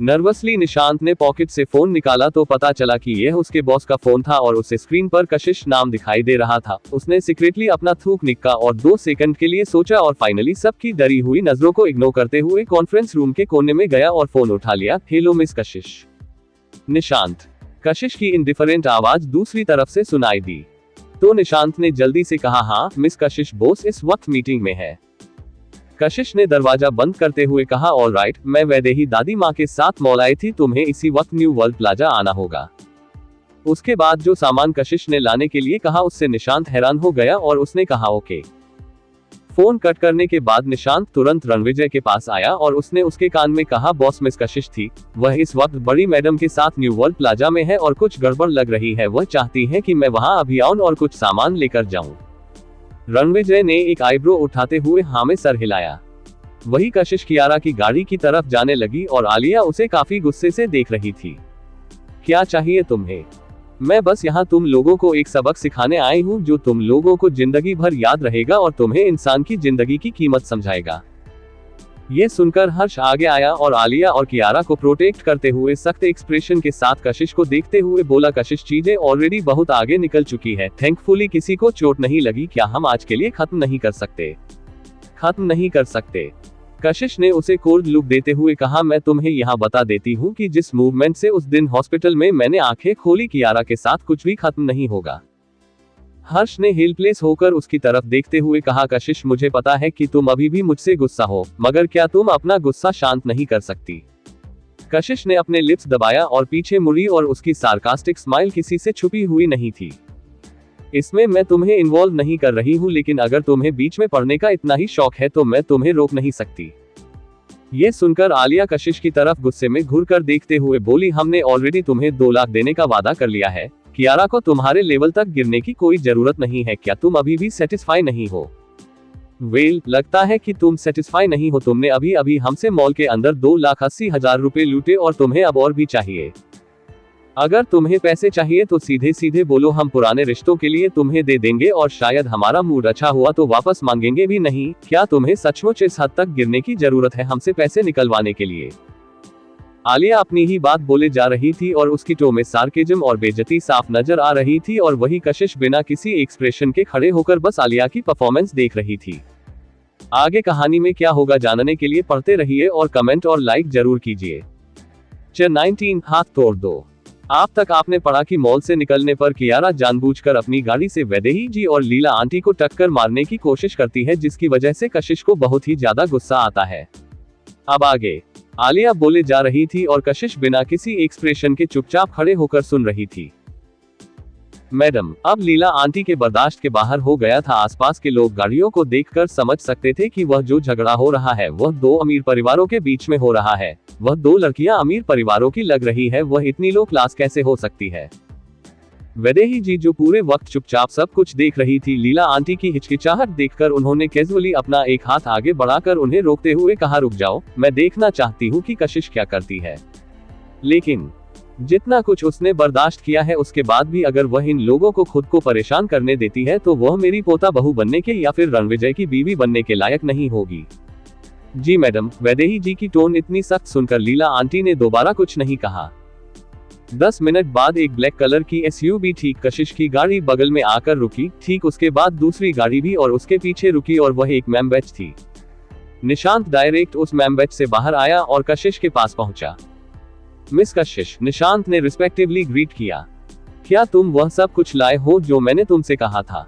नर्वसली निशांत ने पॉकेट से फोन निकाला तो पता चला कि यह उसके बॉस का फोन था और उसे स्क्रीन पर कशिश नाम दिखाई दे रहा था। उसने सीक्रेटली अपना थूक निक्का और 2 सेकंड के लिए सोचा और फाइनली सबकी डरी हुई नजरों को इग्नोर करते हुए कॉन्फ्रेंस रूम के कोने में गया और फोन उठा लिया। हेलो मिस कशिश। निशांत। कशिश की इंडिफरेंट आवाज दूसरी तरफ से सुनाई दी। तो निशांत ने जल्दी से कहा, हाँ मिस कशिश, बोस इस वक्त मीटिंग में है। कशिश ने दरवाजा बंद करते हुए कहा, ऑल राइट, मैं वैदेही दादी माँ के साथ मॉल आई थी, तुम्हें इसी वक्त न्यू वर्ल्ड प्लाजा आना होगा। उसके बाद जो सामान कशिश ने लाने के लिए कहा उससे निशांत हैरान हो गया और उसने कहा ओके। फोन कट करने के बाद निशांत तुरंत रणविजय के पास आया और उसने उसके कान में कहा, बॉस मिस कशिश थी, वह इस वक्त बड़ी मैडम के साथ न्यू वर्ल्ड प्लाजा में है और कुछ गड़बड़ लग रही है, वह चाहती है कि मैं वहां अभी आऊं और कुछ सामान लेकर जाऊं। रणविजय ने एक आईब्रो उठाते हुए हाँ में सर हिलाया। वही कशिश कियारा की गाड़ी की तरफ जाने लगी और आलिया उसे काफी गुस्से से देख रही थी। क्या चाहिए तुम्हें? मैं बस यहाँ तुम लोगों को एक सबक सिखाने आई हूँ जो तुम लोगों को जिंदगी भर याद रहेगा और तुम्हें इंसान की जिंदगी की कीमत समझाएगा। ये सुनकर हर्ष आगे आया और आलिया और कियारा को प्रोटेक्ट करते हुए सख्त एक्सप्रेशन के साथ कशिश को देखते हुए बोला, कशिश चीजें ऑलरेडी बहुत आगे निकल चुकी है, थैंकफुली किसी को चोट नहीं लगी, क्या हम आज के लिए खत्म नहीं कर सकते? कशिश ने उसे कोल्ड लुक देते हुए कहा, मैं तुम्हें यहाँ बता देती हूँ कि जिस मूवमेंट से उस दिन हॉस्पिटल में मैंने आंखें खोली, कियारा के साथ कुछ भी खत्म नहीं होगा। हर्ष ने हेल्पलेस होकर उसकी तरफ देखते हुए कहा, कशिश मुझे पता है कि तुम अभी भी मुझसे गुस्सा हो, मगर क्या तुम अपना गुस्सा शांत नहीं कर सकती? कशिश ने अपने लिप्स दबाया और पीछे मुड़ी और उसकी सार्कास्टिक स्माइल किसी से छुपी हुई नहीं थी। इसमें मैं तुम्हें इन्वॉल्व नहीं कर रही हूँ, लेकिन अगर तुम्हें बीच में पड़ने का इतना ही शौक है तो मैं तुम्हें रोक नहीं सकती। ये सुनकर आलिया कशिश की तरफ गुस्से में घूरकर देखते हुए बोली, हमने ऑलरेडी तुम्हें 2 लाख देने का वादा कर लिया है, कियारा को तुम्हारे लेवल तक गिरने की कोई जरूरत नहीं है, क्या तुम अभी भी सेटिस्फाई नहीं हो? वेल, लगता है कि तुम सेटिस्फाई नहीं हो, तुमने अभी अभी हमसे मॉल के अंदर 2,80,000 रुपए लूटे और तुम्हें अब और भी चाहिए। अगर तुम्हें पैसे चाहिए तो सीधे सीधे बोलो, हम पुराने रिश्तों के लिए तुम्हें दे देंगे और शायद हमारा मूड अच्छा हुआ तो वापस मांगेंगे भी नहीं। क्या तुम्हें सचमुच इस हद तक गिरने की जरूरत है हमसे पैसे निकलवाने के लिए? आलिया अपनी ही बात बोले जा रही थी और उसकी टोन में सार्केज्म और बेइज्जती साफ नजर आ रही थी और वही कशिश बिना किसी एक्सप्रेशन के खड़े होकर बस आलिया की परफॉर्मेंस देख रही थी। आगे कहानी में क्या होगा जानने के लिए पढ़ते रहिए और कमेंट और लाइक जरूर कीजिए। 19 हाथ तोड़ दो। आप तक आपने पढ़ा कि मॉल से निकलने पर कियारा जानबूझकर अपनी गाड़ी से वैदेही जी और लीला आंटी को टक्कर मारने की कोशिश करती है, जिसकी वजह से कशिश को बहुत ही ज्यादा गुस्सा आता है। अब आगे आलिया बोले जा रही थी और कशिश बिना किसी एक्सप्रेशन के चुपचाप खड़े होकर सुन रही थी। मैडम, अब लीला आंटी के बर्दाश्त के बाहर हो गया था। आसपास के लोग गाड़ियों को देखकर समझ सकते थे कि वह जो झगड़ा हो रहा है वह 2 अमीर परिवारों के बीच में हो रहा है। वह 2 लड़कियां अमीर परिवारों की लग रही है, वह इतनी लो क्लास कैसे हो सकती है? वैदेही जी जो पूरे वक्त चुपचाप सब कुछ देख रही थी, लीला आंटी की हिचकिचाहट देखकर उन्होंने कैजुअली अपना एक हाथ आगे बढ़ाकर उन्हें रोकते हुए कहा, रुक जाओ, मैं देखना चाहती हूँ कि कशिश क्या करती है। लेकिन जितना कुछ उसने बर्दाश्त किया है उसके बाद भी अगर वह इन लोगों को खुद को परेशान करने देती है तो वह मेरी पोता बहू बनने के या फिर रणविजय की बीवी बनने के लायक नहीं होगी। जी मैडम। वैदेही जी की टोन इतनी सख्त सुनकर लीला आंटी ने दोबारा कुछ नहीं कहा। 10 मिनट बाद एक ब्लैक कलर की एसयूवी ठीक कशिश की गाड़ी बगल में आकर रुकी। ठीक उसके बाद दूसरी गाड़ी भी और उसके पीछे रुकी और वह एक मैम बैच थी। निशांत डायरेक्ट उस मैम बैच से बाहर आया और कशिश के पास पहुंचा। मिस कशिश, निशांत ने रिस्पेक्टिवली ग्रीट किया। क्या तुम वह सब कुछ लाए हो जो मैंने तुमसे कहा था?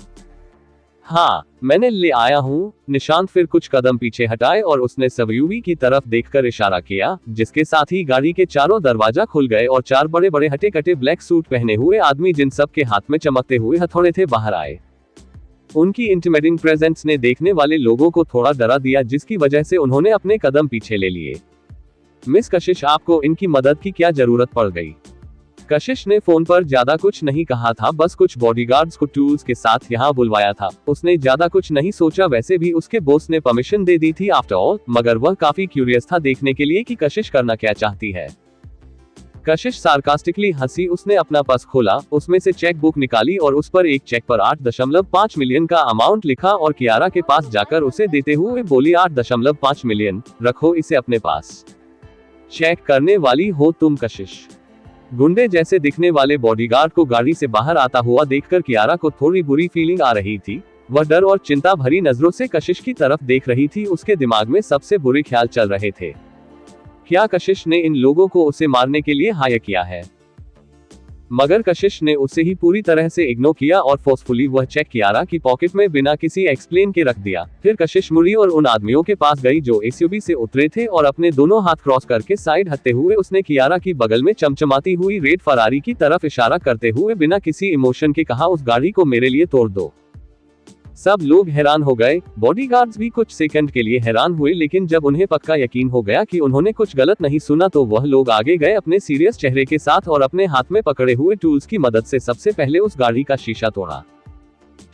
हाँ, मैंने ले आया हूँ। निशांत फिर कुछ कदम पीछे हटाए और उसने एसयूवी की तरफ देखकर इशारा किया, जिसके साथ ही गाड़ी के चारों दरवाजा खुल गए और 4 बड़े बड़े हटे कटे ब्लैक सूट पहने हुए आदमी, जिन सब के हाथ में चमकते हुए हथौड़े थे, बाहर आए। उनकी इंटिमिडेटिंग प्रेजेंस ने देखने वाले लोगों को थोड़ा डरा दिया, जिसकी वजह से उन्होंने अपने कदम पीछे ले लिए। मिस कशिश, आपको इनकी मदद की क्या जरूरत पड़ गई? कशिश ने फोन पर ज्यादा कुछ नहीं कहा था, बस कुछ बॉडीगार्ड्स को टूल्स के साथ यहाँ बुलवाया था। उसने ज्यादा कुछ नहीं सोचा, वैसे भी उसके बॉस ने परमिशन दे दी थी आफ्टर ऑल, मगर वह काफी क्यूरियस था देखने के लिए कि कशिश करना क्या चाहती है। कशिश सार्कास्टिकली हंसी। उसने अपना पर्स खोला, उसमें से चेक बुक निकाली और उस पर एक चेक पर 8.5 मिलियन का अमाउंट लिखा और कियारा के पास जाकर उसे देते हुए बोली, 8.5 मिलियन, रखो इसे अपने पास। चेक करने वाली हो तुम कशिश? गुंडे जैसे दिखने वाले बॉडीगार्ड को गाड़ी से बाहर आता हुआ देखकर कियारा को थोड़ी बुरी फीलिंग आ रही थी। वह डर और चिंता भरी नजरों से कशिश की तरफ देख रही थी। उसके दिमाग में सबसे बुरे ख्याल चल रहे थे। क्या कशिश ने इन लोगों को उसे मारने के लिए हायर किया है? मगर कशिश ने उसे ही पूरी तरह से इग्नोर किया और फोर्सफुली वह चेक कियारा की पॉकेट में बिना किसी एक्सप्लेन के रख दिया। फिर कशिश मुड़ी और उन आदमियों के पास गई जो एसयूवी से उतरे थे और अपने दोनों हाथ क्रॉस करके साइड हटते हुए उसने कियारा की बगल में चमचमाती हुई रेड फरारी की तरफ इशारा करते हुए बिना किसी इमोशन के कहा, उस गाड़ी को मेरे लिए तोड़ दो। सब लोग हैरान हो गए, बॉडीगार्ड्स भी कुछ सेकंड के लिए हैरान हुए, लेकिन जब उन्हें पक्का यकीन हो गया कि उन्होंने कुछ गलत नहीं सुना तो वह लोग आगे गए अपने सीरियस चेहरे के साथ और अपने हाथ में पकड़े हुए टूल्स की मदद से सबसे पहले उस गाड़ी का शीशा तोड़ा।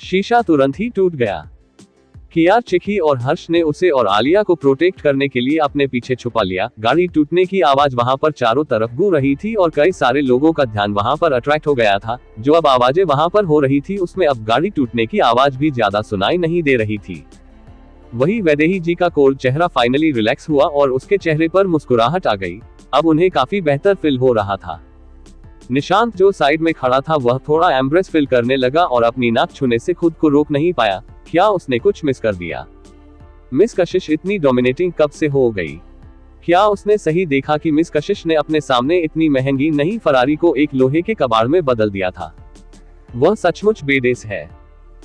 शीशा तुरंत ही टूट गया। कियार चिखी और हर्ष ने उसे और आलिया को प्रोटेक्ट करने के लिए अपने पीछे छुपा लिया। गाड़ी टूटने की आवाज वहां पर चारों तरफ गूंज रही थी और कई सारे लोगों का ध्यान वहां पर अट्रैक्ट हो गया था। जो अब आवाजें वहां पर हो रही थी उसमें अब गाड़ी टूटने की आवाज भी ज्यादा सुनाई नहीं दे रही थी। वही वैदेही जी का कोल्ड चेहरा फाइनली रिलैक्स हुआ और उसके चेहरे पर मुस्कुराहट आ गई। अब उन्हें काफी बेहतर फील हो रहा था। निशांत जो साइड में खड़ा था वह थोड़ा एम्ब्रेस फील करने लगा और अपनी नाक छूने से खुद को रोक नहीं पाया। क्या उसने कुछ मिस कर दिया? मिस कशिश इतनी डोमिनेटिंग कब से हो गई? क्या उसने सही देखा कि मिस कशिश ने अपने सामने इतनी महंगी नई फरारी को एक लोहे के कबाड़ में बदल दिया था? वह सचमुच बेडेस है।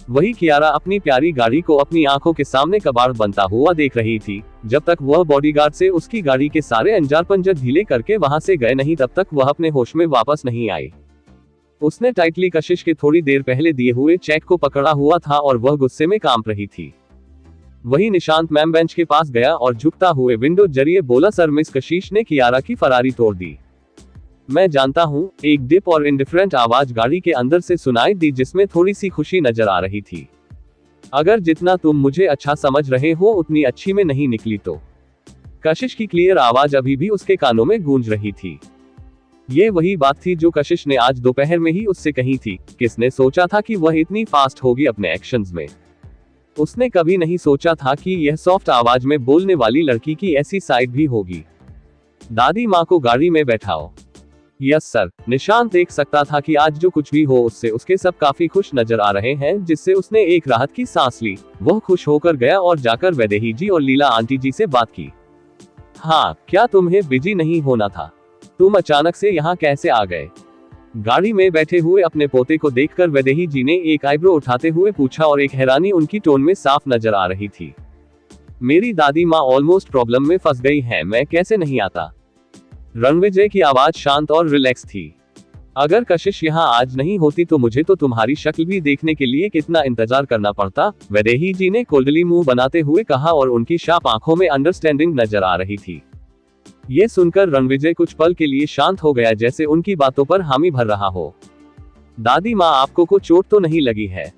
वही कियारा अपनी प्यारी गाड़ी को अपनी आंखों के सामने कबाड़ बनता हुआ देख रही थी। जब तक वह बॉडीगार्ड से उसकी गाड़ी के सारे अंजार पंजर ढीले करके वहां से गए नहीं तब तक वह अपने होश में वापस नहीं आई। उसने टाइटली कशिश के थोड़ी देर पहले दिए हुए चेक को पकड़ा हुआ था और वह गुस्से में कांप रही थी। वही निशांत मैम बेंच के पास गया और झुकता हुए विंडो जरिए बोला, सर मिस कशिश ने कियारा की फरारी तोड़ दी। मैं जानता हूँ, एक डिप और इंडिफरेंट आवाज गाड़ी के अंदर से सुनाई दी जिसमें थोड़ी सी खुशी नजर आ रही थी। अगर जितना तुम मुझे अच्छा समझ रहे हो उतनी अच्छी में नहीं निकली तो। कशिश की क्लियर आवाज अभी भी उसके कानों में गूंज रही थी। ये वही बात थी जो कशिश ने आज दोपहर में ही उससे कही थी। किसने सोचा था कि वह इतनी फास्ट होगी अपने एक्शंस में? उसने कभी नहीं सोचा था कि यह सॉफ्ट आवाज में बोलने वाली लड़की की ऐसी साइड भी होगी। दादी माँ को गाड़ी में बैठाओ। Yes sir. निशांत देख सकता था कि आज जो कुछ भी हो उससे उसके सब काफी खुश नजर आ रहे हैं, जिससे उसने एक राहत की सांस ली। वह खुश होकर गया और जाकर वैदेही जी और लीला आंटी जी से बात की। हाँ, क्या तुम्हें बिजी नहीं होना था? तुम अचानक से यहाँ कैसे आ गए? गाड़ी में बैठे हुए अपने पोते को देखकर वैदेही जी ने एक आईब्रो उठाते हुए पूछा और एक हैरानी उनकी टोन में साफ नजर आ रही थी। मेरी दादी माँ ऑलमोस्ट प्रॉब्लम में फंस गई है, मैं कैसे नहीं आता? रणविजय की आवाज शांत और रिलैक्स थी। अगर कशिश यहाँ आज नहीं होती तो मुझे तो तुम्हारी शक्ल भी देखने के लिए कितना इंतजार करना पड़ता, वैदेही जी ने कोल्डली मुंह बनाते हुए कहा और उनकी शार्प आंखों में अंडरस्टैंडिंग नजर आ रही थी। ये सुनकर रणविजय कुछ पल के लिए शांत हो गया, जैसे उनकी बातों पर हामी भर रहा हो। दादी माँ, आपको को चोट तो नहीं लगी है?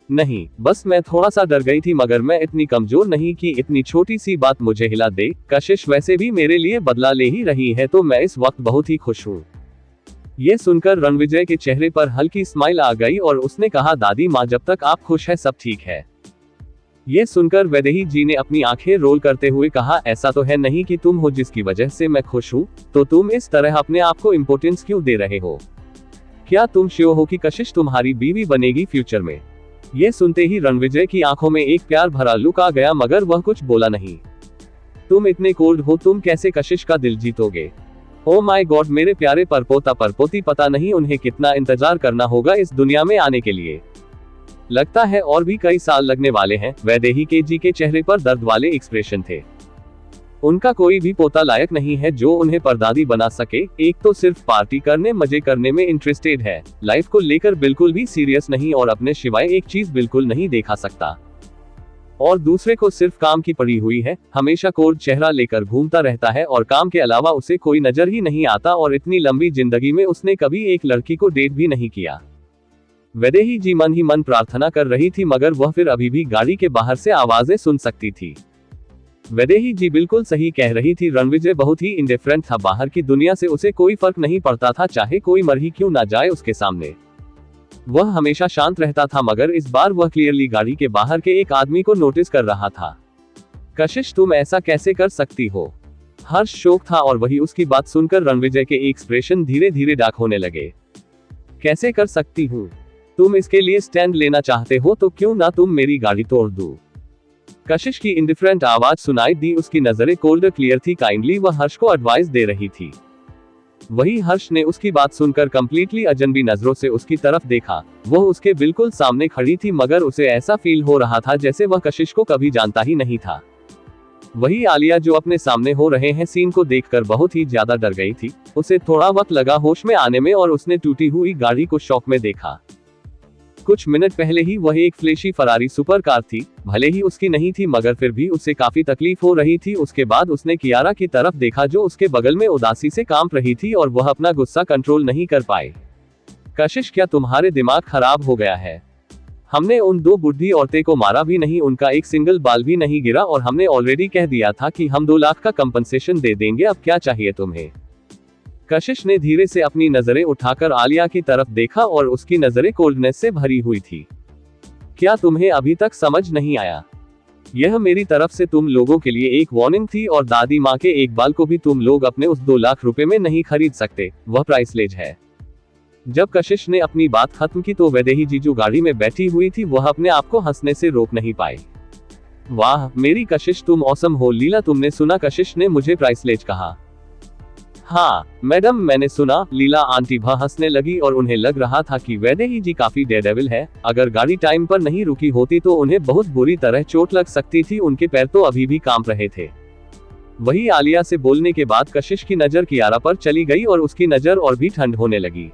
नहीं, बस मैं थोड़ा सा डर गई थी, मगर मैं इतनी कमजोर नहीं कि इतनी छोटी सी बात मुझे हिला दे। कशिश वैसे भी मेरे लिए बदला ले ही रही है तो मैं इस वक्त बहुत ही खुश हूँ। ये सुनकर रणविजय के चेहरे पर हल्की स्माइल आ गई और उसने कहा, दादी माँ, जब तक आप खुश है सब ठीक है। ये सुनकर वैदेही जी ने अपनी आंखें रोल करते हुए कहा, ऐसा तो है नहीं कि तुम हो जिसकी वजह से मैं खुश हूँ, तो तुम इस तरह अपने आप को इम्पोर्टेंस क्यों दे रहे हो? क्या तुम श्योर हो कि कशिश तुम्हारी बीवी बनेगी फ्यूचर में? ये सुनते ही रणविजय की आंखों में एक प्यार भरा लुक आ गया, मगर वह कुछ बोला नहीं। तुम इतने कोल्ड हो, तुम कैसे कशिश का दिल जीतोगे? ओ माय गॉड, मेरे प्यारे परपोता परपोती, पता नहीं उन्हें कितना इंतजार करना होगा इस दुनिया में आने के लिए। लगता है और भी कई साल लगने वाले हैं। वैदेही के जी के चेहरे पर दर्द वाले एक्सप्रेशन थे। उनका कोई भी पोता लायक नहीं है जो उन्हें परदादी बना सके। एक तो सिर्फ पार्टी करने मजे करने में इंटरेस्टेड है, लाइफ को लेकर बिल्कुल भी सीरियस नहीं और अपने सिवाय एक चीज बिल्कुल नहीं देखा सकता, और दूसरे को सिर्फ काम की पड़ी हुई है। हमेशा कोल्ड चेहरा लेकर घूमता रहता है और काम के अलावा उसे कोई नजर ही नहीं आता, और इतनी लंबी जिंदगी में उसने कभी एक लड़की को डेट भी नहीं किया। वैदेही जी मन ही मन प्रार्थना कर रही थी, मगर वह फिर अभी भी गाड़ी के बाहर से आवाजें सुन सकती थी। वैदेही जी बिल्कुल सही कह रही थी, रणविजय बहुत ही इंडिफरेंट था। बाहर की दुनिया से उसे कोई फर्क नहीं पड़ता था, चाहे कोई मर ही क्यों ना जाए उसके सामने। वह हमेशा शांत रहता था, मगर इस बार वह क्लियरली गाड़ी के बाहर के एक आदमी को नोटिस कर रहा था। कशिश, तुम ऐसा कैसे कर सकती हो? हर्ष शौक था और वही उसकी बात सुनकर रणविजय के एक्सप्रेशन धीरे धीरे डार्क होने लगे। कैसे कर सकती हूँ? तुम इसके लिए स्टैंड लेना चाहते हो तो क्यों ना तुम मेरी गाड़ी तोड़ दो? कशिश की इंडिफरेंट आवाज सुनाई दी। उसकी नजरें कोल्ड क्लियर थी। काइंडली वह हर्ष को एडवाइस दे रही थी। वही हर्ष ने उसकी बात सुनकर कंप्लीटली अजनबी नजरों से उसकी तरफ देखा। वह उसके बिल्कुल सामने खड़ी थी, मगर उसे ऐसा फील हो रहा था जैसे वह कशिश को कभी जानता ही नहीं था। वही आलिया जो अपने सामने हो रहे हैं सीन को देखकर बहुत ही ज्यादा डर गई थी। उसे थोड़ा वक्त लगा होश में आने में और उसने टूटी हुई गाड़ी को शॉक में देखा। कुछ मिनट पहले ही वह एक फ्लैशी फरारी सुपर कार थी, भले ही उसकी नहीं थी मगर फिर भी उसे काफी तकलीफ हो रही थी। उसके बाद उसने कियारा की तरफ देखा जो उसके बगल में उदासी से कांप रही थी और वह अपना गुस्सा कंट्रोल नहीं कर पाए। कशिश, क्या तुम्हारे दिमाग खराब हो गया है? हमने उन दो बुढ़ी औरतें को मारा भी नहीं, उनका एक सिंगल बाल भी नहीं गिरा और हमने ऑलरेडी कह दिया था कि हम 2 लाख का कंपनसेशन दे देंगे, अब क्या चाहिए तुम्हें? कशिश ने धीरे से अपनी नजरें उठाकर आलिया की तरफ देखा और उसकी नजरें कोल्डनेस से भरी हुई थी। क्या तुम्हें अभी तक समझ नहीं आया? यह मेरी तरफ से तुम लोगों के लिए एक वार्निंग थी और दादी माँ के एक बाल को भी तुम लोग अपने उस 2 लाख रुपए में नहीं खरीद सकते, वह प्राइसलेस है। जब कशिश ने अपनी बात खत्म की तो वैदेही जी जो गाड़ी में बैठी हुई थी वह अपने आप को हंसने से रोक नहीं पाई। वाह मेरी कशिश, तुम औसम हो। लीला, तुमने सुना कशिश ने मुझे प्राइसलेस कहा? हाँ मैडम, मैंने सुना। लीला आंटी भी हंसने लगी और उन्हें लग रहा था कि वैदेही जी काफी डेयरडेविल है। अगर गाड़ी टाइम पर नहीं रुकी होती तो उन्हें बहुत बुरी तरह चोट लग सकती थी। उनके पैर तो अभी भी कांप रहे थे। वही आलिया से बोलने के बाद कशिश की नजर कियारा पर चली गई और उसकी नजर और भी ठंड होने लगी।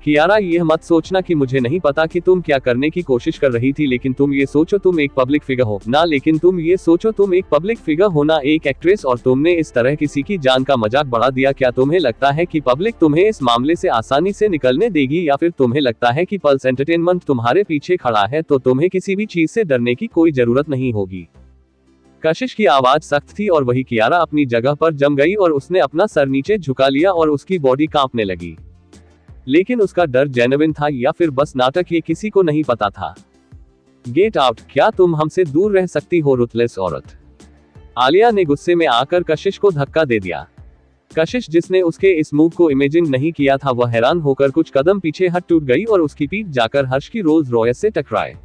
कियारा, यह मत सोचना कि मुझे नहीं पता कि तुम क्या करने की कोशिश कर रही थी, लेकिन तुम ये सोचो तुम एक पब्लिक फिगर हो ना, लेकिन तुम ये सोचो तुम एक पब्लिक फिगर हो ना, एक एक्ट्रेस, और तुमने इस तरह किसी की जान का मजाक बढ़ा दिया। क्या तुम्हें लगता है कि पब्लिक तुम्हें इस मामले से आसानी से निकलने देगी, या फिर तुम्हें लगता है कि पल्स एंटरटेनमेंट तुम्हारे पीछे खड़ा है तो तुम्हें किसी भी चीज से डरने की कोई जरूरत नहीं होगी? कशिश की आवाज सख्त थी और वही कियारा अपनी जगह पर जम गई और उसने अपना सर नीचे झुका लिया और उसकी बॉडी कांपने लगी। लेकिन उसका डर जेन्युइन था या फिर बस नाटक, ये किसी को नहीं पता था। गेट आउट, क्या तुम हमसे दूर रह सकती हो रुथलेस औरत? आलिया ने गुस्से में आकर कशिश को धक्का दे दिया। कशिश, जिसने उसके इस मूव को इमेजिन नहीं किया था, वह हैरान होकर कुछ कदम पीछे हट टूट गई और उसकी पीठ जाकर हर्ष की रोल्स रॉयस से टकराए।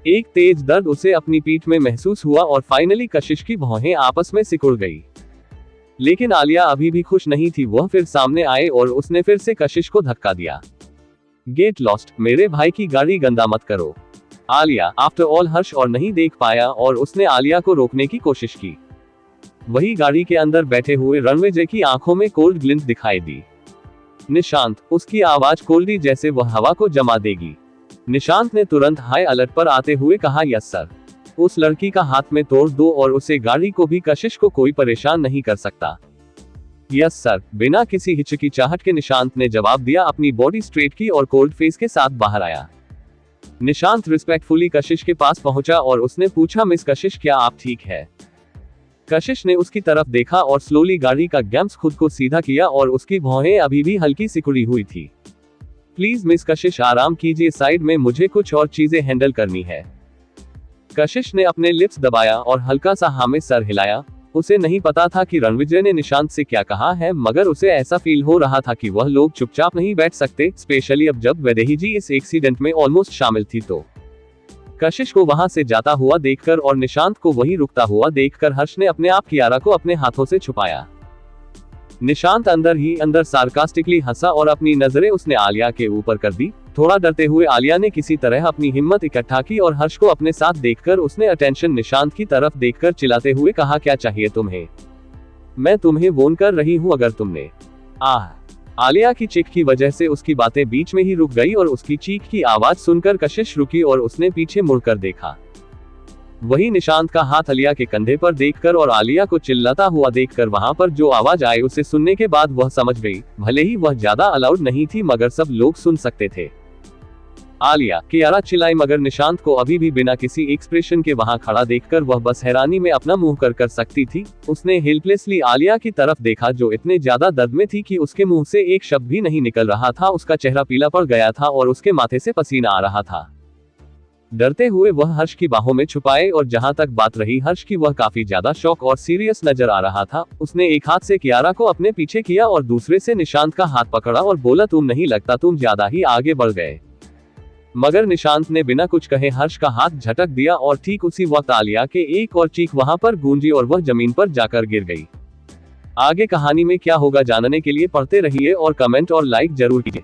एक तेज दर्द उसे अपनी पीठ में महसूस हुआ और फाइनली कशिश की भौहें आपस में सिकुड़ गई। लेकिन आलिया अभी भी खुश नहीं थी। वह फिर सामने आए और उसने फिर से कशिश को धक्का दिया। गेट लॉस्ट, मेरे भाई की गाड़ी गंदा मत करो। आलिया, आफ्टर ऑल हर्ष और नहीं देख पाया और उसने आलिया को रोकने की कोशिश की। वही गाड़ी के अंदर बैठे हुए रणविजय की आंखों में कोल्ड ग्लिंट दिखाई दी। निशांत, उसकी आवाज कोल्डी जैसे वह हवा को जमा देगी। निशांत ने तुरंत हाई अलर्ट पर आते हुए कहा, यस सर। उस लड़की का हाथ में तोड़ दो और उसे गाड़ी को भी, कशिश को कोई परेशान नहीं कर सकता। यस सर, बिना किसी हिचकिचाहट के निशांत ने जवाब दिया, अपनी बॉडी स्ट्रेट की और कोल्ड फेस के साथ बाहर आया। निशांत रिस्पेक्टफुली कशिश के पास पहुंचा और उसने पूछा, मिस कशिश, क्या आप ठीक है? कशिश ने उसकी तरफ देखा और स्लोली गाड़ी का गैम्स खुद को सीधा किया और उसकी भौहें अभी भी हल्की सिकुड़ी हुई थी। प्लीज मिस कशिश, आराम कीजिए, साइड में मुझे कुछ और चीजें हैंडल करनी है। कशिश ने अपने लिप्स दबाया और हल्का सा हाँ में सर हिलाया। उसे नहीं पता था कि रणविजय ने निशांत से क्या कहा है, मगर उसे ऐसा फील हो रहा था कि वह लोग चुपचाप नहीं बैठ सकते, स्पेशली अब जब वैदेही जी इस एक्सीडेंट में ऑलमोस्ट शामिल थी। तो कशिश को वहां से जाता हुआ देखकर और निशांत को वहीं रुकता हुआ देखकर हर्ष ने अपने आप कियारा को अपने हाथों से छुपाया। निशांत अंदर ही अंदर सार्कास्टिकली हंसा और अपनी नजरें उसने आलिया के ऊपर कर दी। थोड़ा डरते हुए आलिया ने किसी तरह अपनी हिम्मत इकट्ठा की और हर्ष को अपने साथ देखकर उसने अटेंशन निशांत की तरफ देखकर चिल्लाते हुए कहा, क्या चाहिए तुम्हें? मैं तुम्हें वॉर्न कर रही हूं, अगर तुमने आलिया की चीख की वजह से उसकी बातें बीच में ही रुक गई और उसकी चीख की आवाज सुनकर कशिश रुकी और उसने पीछे मुड़कर देखा। वही निशांत का हाथ आलिया के कंधे पर देखकर और आलिया को चिल्लाता हुआ देखकर वहां पर जो आवाज आई उसे सुनने के बाद वह समझ गई, भले ही वह ज्यादा अलाउड नहीं थी मगर सब लोग सुन सकते थे। आलिया, कियारा चिल्लाई, मगर निशांत को अभी भी बिना किसी एक्सप्रेशन के वहां खड़ा देखकर वह बस हैरानी में अपना मुंह कर सकती थी। उसने हेल्पलेसली आलिया की तरफ देखा जो इतने ज्यादा दर्द में थी कि उसके मुंह से एक शब्द भी नहीं निकल रहा था। उसका चेहरा पीला पड़ गया था और उसके माथे से पसीना आ रहा था। डरते हुए वह हर्ष की बाहों में छुपाए और जहां तक बात रही हर्ष की, वह काफी ज्यादा शॉक और सीरियस नजर आ रहा था। उसने एक हाथ से कियारा को अपने पीछे किया और दूसरे से निशांत का हाथ पकड़ा और बोला, तुम नहीं लगता तुम ज्यादा ही आगे बढ़ गए। मगर निशांत ने बिना कुछ कहे हर्ष का हाथ झटक दिया और ठीक उसी वक्त आलिया के एक और चीख वहां पर गूंजी और वह जमीन पर जाकर गिर गई। आगे कहानी में क्या होगा जानने के लिए पढ़ते रहिए और कमेंट और लाइक जरूर कीजिए।